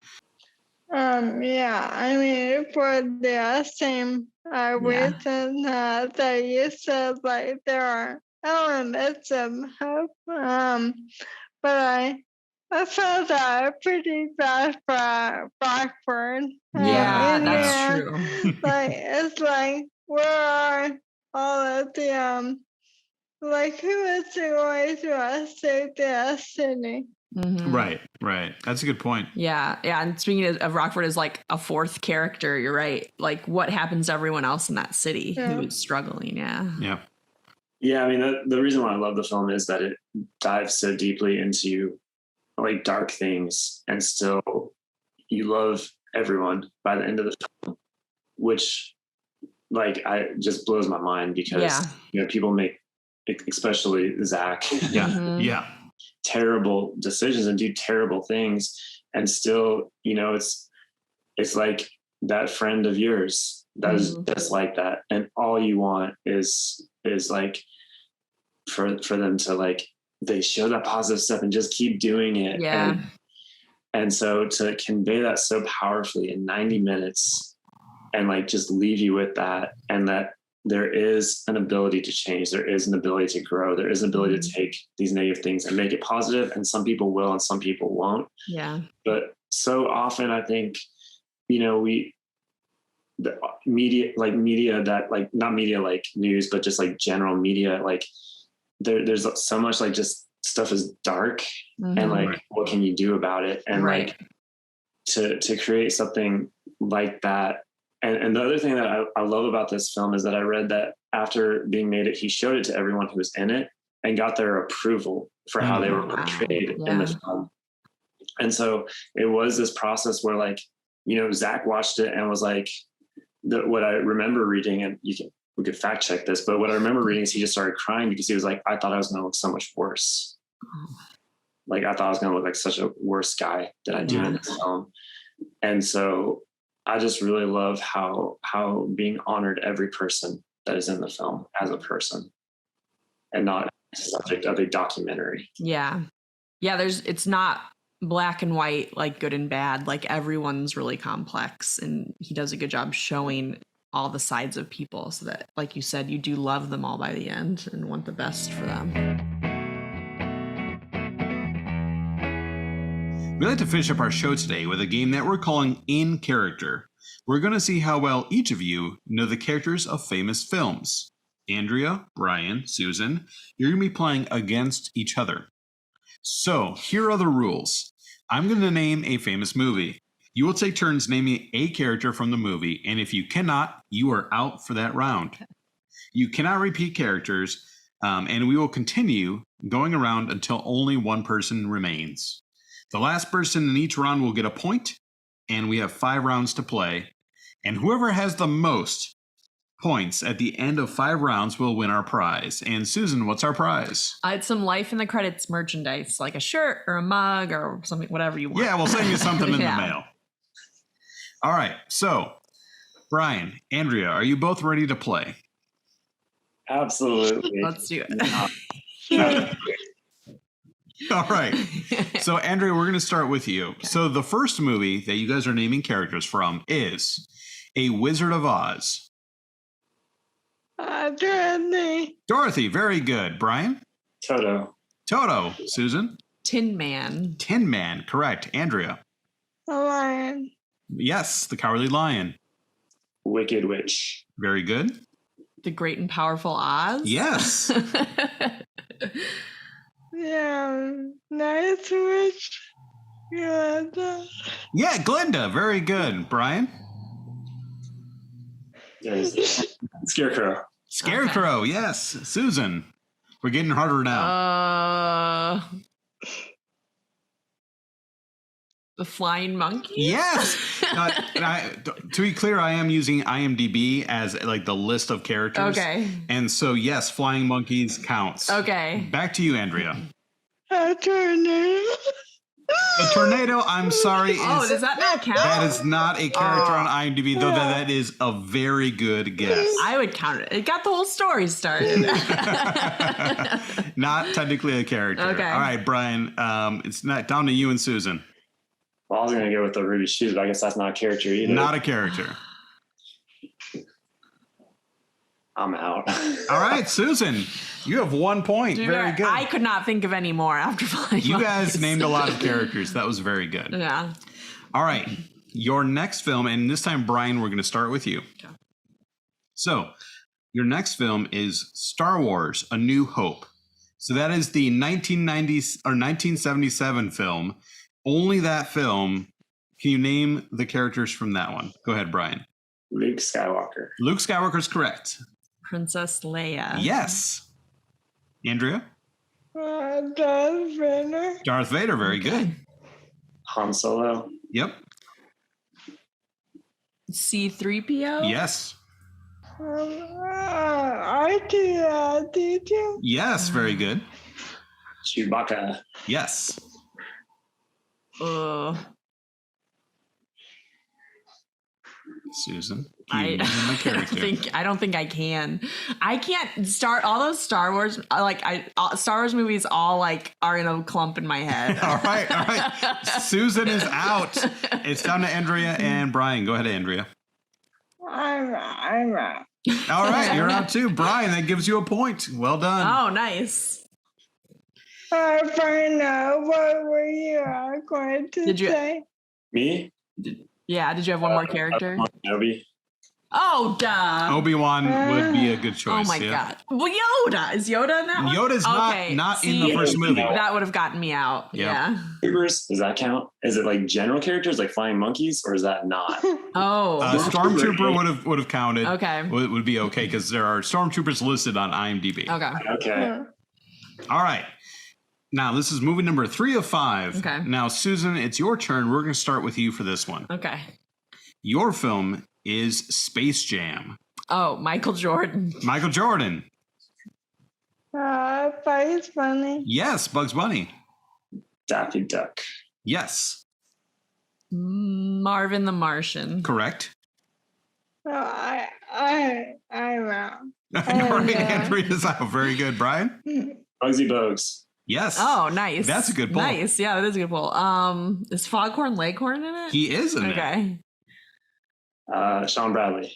Yeah, I mean, for the same reason that you said, like, there are elements of hope, but I felt pretty bad for Blackford. Yeah, that's true. Like, it's like, where are all of the, like, who is going to save the city? Mm-hmm. Right. That's a good point. Yeah. And speaking of Rockford as like a fourth character, you're right. Like, what happens to everyone else in that city who is struggling? Yeah. I mean, the reason why I love the film is that it dives so deeply into like dark things, and still you love everyone by the end of the film, which like I just blows my mind, because people make, especially Zach, terrible decisions and do terrible things, and still it's like that friend of yours that is just like that, and all you want is like for them to, like, they show that positive stuff and just keep doing it. And so to convey that so powerfully in 90 minutes and like just leave you with that, and that there is an ability to change, there is an ability to grow, there is an ability to take these negative things and make it positive, and some people will and some people won't. But so often I think the media that, like, not media like news, but just like general media, like there's so much like just stuff is dark, and like what can you do about it, and like to create something like that. And the other thing that I love about this film is that I read that after being made it, he showed it to everyone who was in it and got their approval for how they were portrayed in the film. And so it was this process where, like, Zach watched it and was like, what I remember reading, and we could fact check this, but what I remember reading is he just started crying because he was like, I thought I was going to look so much worse. Like, I thought I was going to look like such a worse guy than I do in this film. And so I just really love how being honored every person that is in the film as a person, and not as a subject of a documentary. It's not black and white, like good and bad. Like, everyone's really complex, and he does a good job showing all the sides of people, so that, like you said, you do love them all by the end and want the best for them. We'd like to finish up our show today with a game that we're calling In Character. We're going to see how well each of you know the characters of famous films. Andrea, Brian, Susan, you're going to be playing against each other. So here are the rules. I'm going to name a famous movie. You will take turns naming a character from the movie, and if you cannot, you are out for that round. You cannot repeat characters, and we will continue going around until only one person remains. The last person in each round will get a point, and we have 5 rounds to play. And whoever has the most points at the end of 5 rounds will win our prize. And Susan, what's our prize? It's some Life in the Credits merchandise, like a shirt or a mug or something, whatever you want. Yeah, we'll send you something in the mail. All right. So, Brian, Andrea, are you both ready to play? Absolutely. Let's do it. All right. So, Andrea, we're going to start with you. Okay. So, the first movie that you guys are naming characters from is A Wizard of Oz. Dorothy. Dorothy, very good. Brian? Toto. Susan? Tin Man. Tin Man, correct. Andrea? The Lion. Yes, the Cowardly Lion. Wicked Witch. Very good. The Great and Powerful Oz. Yes. Yeah, Nice Witch. Glenda. Yeah, Glenda. Very good. Brian? Scarecrow. Scarecrow, yes. Susan. We're getting harder now. The Flying Monkey? Yes. To be clear, I am using IMDb as like the list of characters. Okay. And so, yes, flying monkeys counts. Okay. Back to you, Andrea. A tornado. A tornado, I'm sorry. Does that not count? That is not a character on IMDb, though that is a very good guess. I would count it. It got the whole story started. Not technically a character. Okay. All right, Brian. It's not down to you and Susan. Well, I was going to go with the Ruby Shoes, but I guess that's not a character either. Not a character. I'm out. All right, Susan, you have 1 point. Very good. I could not think of any more after Flying You guys Monkeys. named a lot of characters. That was very good. Yeah. All right, your next film, and this time, Brian, we're going to start with you. Okay. So, your next film is Star Wars: A New Hope. So that is the 1990s or 1977 film. Only that film. Can you name the characters from that one? Go ahead, Brian. Luke Skywalker. Luke Skywalker is correct. Princess Leia. Yes. Andrea? Darth Vader. Darth Vader, very good. Han Solo. Yep. C-3PO? Yes. R2-D2. Yes, very good. Chewbacca. Yes. Susan, I don't think I can. I can't start all those Star Wars Star Wars movies all like are in a clump in my head. All right. Susan is out. It's down to Andrea and Brian. Go ahead, Andrea. I'm out. All right, you're out too. Brian, that gives you a point. Well done. Oh, nice. Brian, what were you going to say? Me? Yeah, did you have one more character? Kenobi. Oh, duh. Obi-Wan would be a good choice. Oh my God. Well, Yoda. Is Yoda in that one? Yoda's not in the first movie. That would have gotten me out. Yep. Yeah. Troopers, does that count? Is it like general characters like flying monkeys, or is that not? Oh. Stormtrooper would have counted. Okay. Would be okay because there are stormtroopers listed on IMDb. Okay. All right. Now, this is movie number 3 of 5. Okay. Now, Susan, it's your turn. We're going to start with you for this one. Okay. Your film is Space Jam. Oh, Michael Jordan. Michael Jordan. Bugs Bunny. Yes, Bugs Bunny. Daffy Duck. Yes. Marvin the Martian. Correct. I'm out. All right, Andrea's out. Very good. Brian? Bugsy Bogues. Yes. Oh, nice. That's a good pull. Nice. Yeah, that is a good pull. Is Foghorn Leghorn in it? He is in it. Okay. Sean Bradley.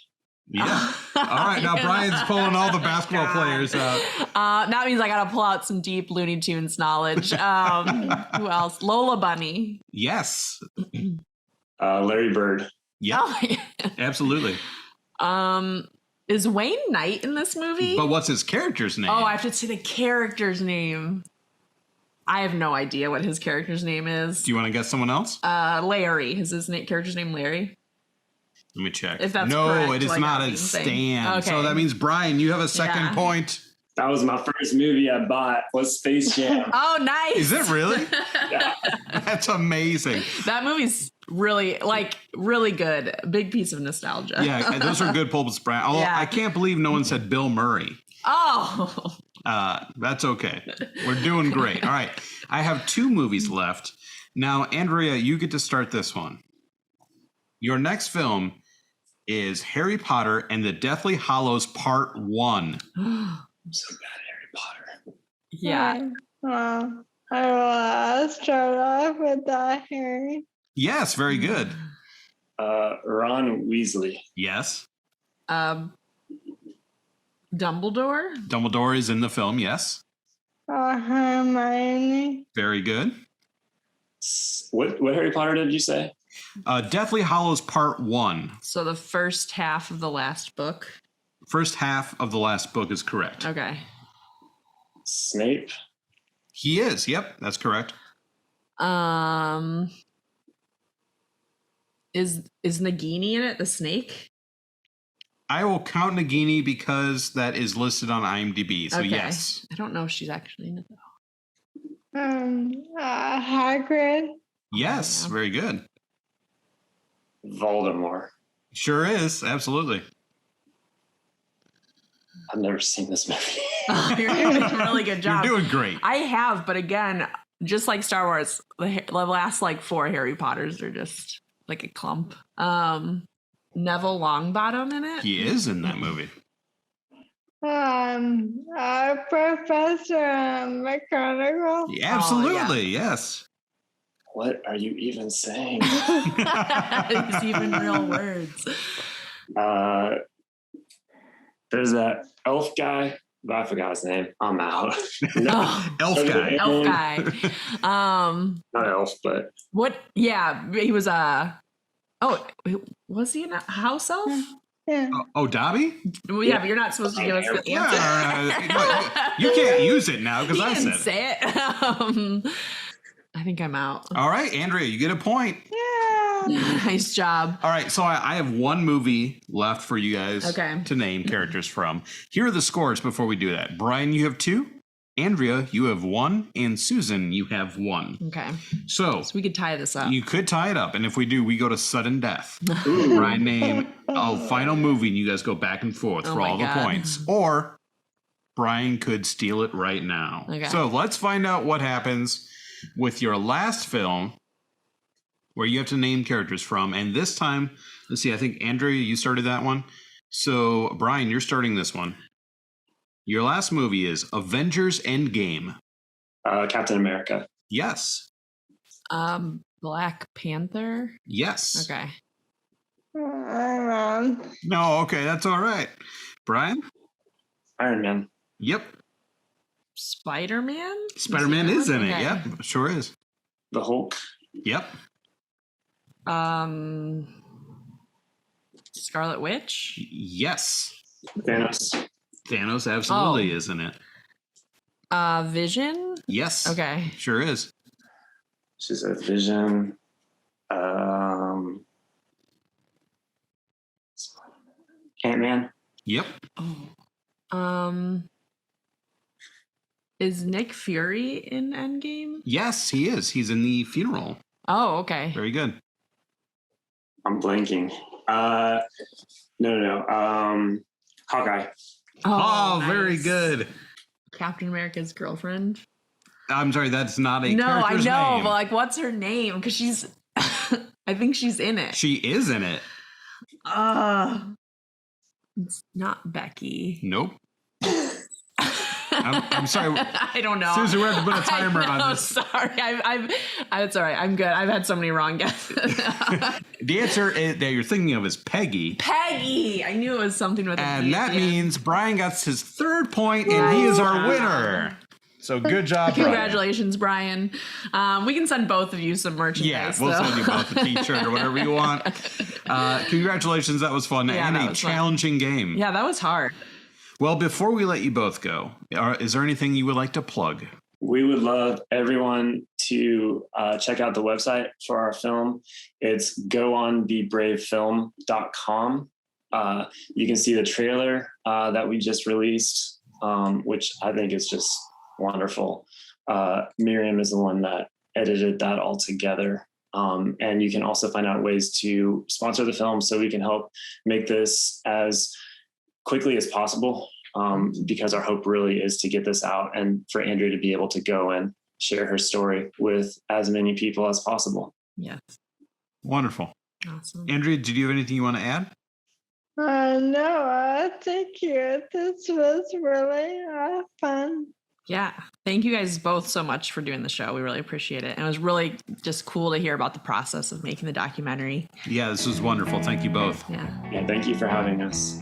Yeah. All right. Now Brian's pulling all the basketball players out. That means I got to pull out some deep Looney Tunes knowledge. Who else? Lola Bunny. Yes. Larry Bird. Yeah. Oh, yeah. Absolutely. Is Wayne Knight in this movie? But what's his character's name? Oh, I have to say the character's name. I have no idea what his character's name is. Do you want to guess someone else? Larry. Is his character's name Larry? Let me check. If that's no, correct, it is like not. I've It's been saying. Stan. Okay. So that means, Brian, you have a second Yeah. point. That was my first movie I bought. Was Space Jam. Oh, nice. Is it really? Yeah. That's amazing. That movie's really good. A big piece of nostalgia. Yeah, those are good pulpits, Brian. Although Yeah. I can't believe no one said Bill Murray. Oh. That's okay. We're doing great. All right. I have 2 movies left. Now, Andrea, you get to start this one. Your next film is Harry Potter and the Deathly Hallows Part 1. I'm so bad at Harry Potter. Yeah. Well, I will start off with that, Harry. Yes, very good. Ron Weasley. Yes. Dumbledore? Dumbledore is in the film, yes. Hermione. Very good. What Harry Potter did you say? Deathly Hallows Part 1. So the first half of the last book. First half of the last book is correct. Okay. Snape. He is. Yep, that's correct. Is Nagini in it, the snake? I will count Nagini because that is listed on IMDb. So Okay. yes. I don't know if she's actually in it though. Hagrid. Yes, Yeah. very good. Voldemort. Sure is. Absolutely. I've never seen this movie. Oh, you're doing a really good job. You're doing great. I have, but again, just like Star Wars, the last like 4 Harry Potters are just like a clump. Neville Longbottom in it. He is in that movie. Professor McGonagall. Yeah, absolutely. Yes. What are you even saying? It's even real words. There's that elf guy, but I forgot his name. I'm out. Oh, Elf guy. elf guy. Not elf, but What? Yeah, he was was he a house elf? Yeah. Oh, Dobby? Well, yeah, but you're not supposed to give us the answer. You can't use it now because He I didn't said it. say it. I think I'm out. All right, Andrea, you get a point. Yeah. Nice job. All right, so I have one movie left for you guys to name characters from. Here are the scores before we do that. Brian, you have 2. Andrea, you have 1. And Susan, you have 1. Okay. So we could tie this up. you could tie it up. And if we do, we go to sudden death. Brian, name a final movie and you guys go back and forth for all the points. Or Brian could steal it right now. Okay. So let's find out what happens with your last film where you have to name characters from. And this time, let's see, I think Andrea, you started that one. So Brian, you're starting this one. Your last movie is Avengers Endgame. Captain America. Yes. Black Panther. Yes. Okay. No, okay, that's all right. Brian? Iron Man. Yep. Spider-Man? Spider-Man is in it. Okay. Yep, sure is. The Hulk. Yep. Scarlet Witch? Yes. Thanos. Thanos absolutely is in it. Vision? Yes. Okay. Sure is. She's a Vision. Ant-Man. Yep. Is Nick Fury in Endgame? Yes, he is. He's in the funeral. Oh, okay. Very good. I'm blanking. No. Hawkeye. Oh, nice. very good. Captain America's girlfriend. I'm sorry, that's not a No, I character's know, name. but like, what's her name? Because she's, I think she's in it. She is in it. It's not Becky. Nope. I'm sorry. I don't know. Susan, we have to put a timer on this. Sorry, it's all right. I'm good. I've had so many wrong guesses. The answer that you're thinking of is Peggy. Peggy. I knew it was something with a And B that at the end. means Brian got his 3rd point, and he is our winner. So good job, Brian. Congratulations, Brian. We can send both of you some merchandise. Yeah, we'll send you both a t-shirt or whatever you want. Congratulations, that was fun. Yeah, and that a was fun. challenging game. Yeah, that was hard. Well, before we let you both go, is there anything you would like to plug? We would love everyone to check out the website for our film. It's goonbebravefilm.com. You can see the trailer that we just released, which I think is just wonderful. Miriam is the one that edited that all together. And you can also find out ways to sponsor the film so we can help make this as quickly as possible, because our hope really is to get this out and for Andrea to be able to go and share her story with as many people as possible. Yes. Wonderful. Awesome. Andrea, did you have anything you want to add? No, thank you. This was really fun. Yeah. Thank you guys both so much for doing the show. We really appreciate it. And it was really just cool to hear about the process of making the documentary. Yeah, this was wonderful. Thank you both. Yeah, thank you for having us.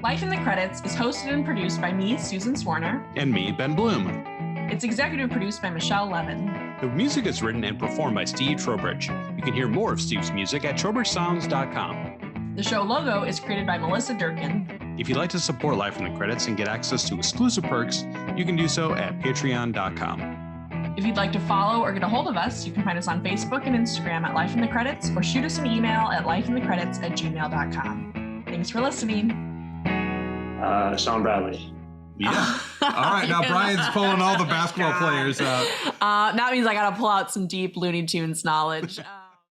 Life in the Credits is hosted and produced by me, Susan Swarner. And me, Ben Bloom. It's executive produced by Michelle Levin. The music is written and performed by Steve Trowbridge. You can hear more of Steve's music at trowbridgesounds.com. The show logo is created by Melissa Durkin. If you'd like to support Life in the Credits and get access to exclusive perks, you can do so at patreon.com. If you'd like to follow or get a hold of us, you can find us on Facebook and Instagram at Life in the Credits or shoot us an email at lifeinthecredits@gmail.com. Thanks for listening. Sean Bradley. Yeah. All right. Now Brian's pulling all the basketball players out. That means I got to pull out some deep Looney Tunes knowledge.